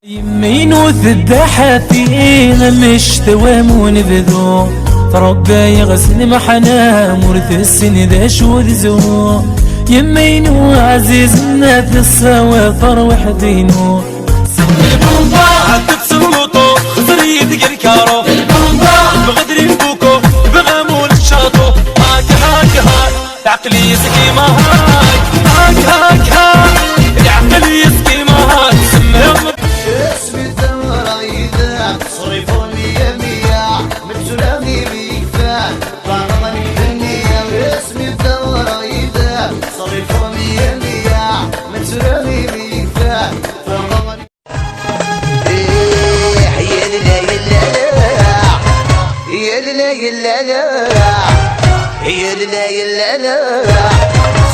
يمين وذدحتين مش توام ونبذو فربا يغسل محنا مورث السن ذا شو ذزو يمين وعزيزنا في الصوافر وحدينو البومبا عدت سلوطو خزريد الكارو البومبا بغدري البوكو بغامون الشاطو هاك هاك هاك العقلي يسكي ما هاك هاك هاك هاك العقلي يسكي ما هاك سمهم اسمي الثمرة يذاع صريفون لي يميع من سلامي بيكفاع بعضني الدنيا اسمي الثمرة يذاع صريفون لي يميع من سلامي بيكفاع يا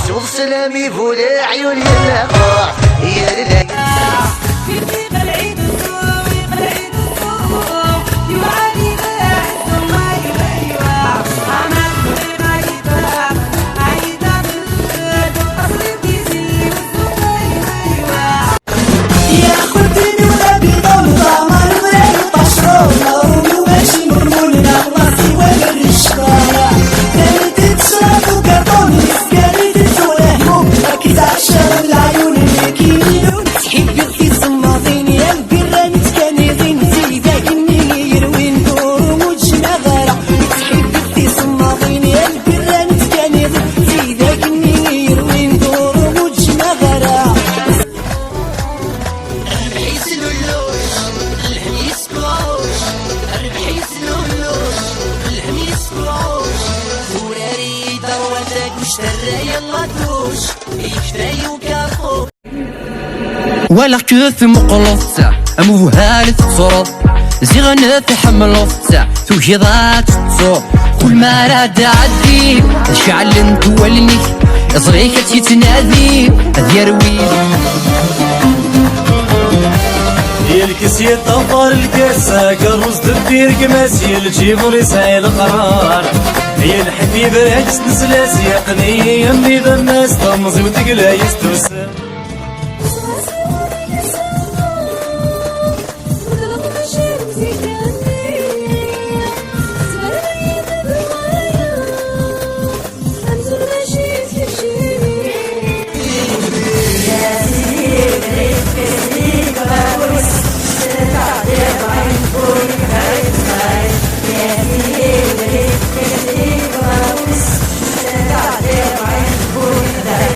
شوف سلامي فولي عيون يلاقع يا ليلى ولا كيف مقلص أموهالة صرف زغنة تحملص توجيضات تصور كل ما راد عدي شعل انت ولني صغيك تتنادي ذيروي يا الكسية طفر الكاسة كالرز تدير كماسي الجيب ورساي القرار هي الحبيب راكس نسلاس يا قني يمي ذا الناس طمزي وتقلا يستوسم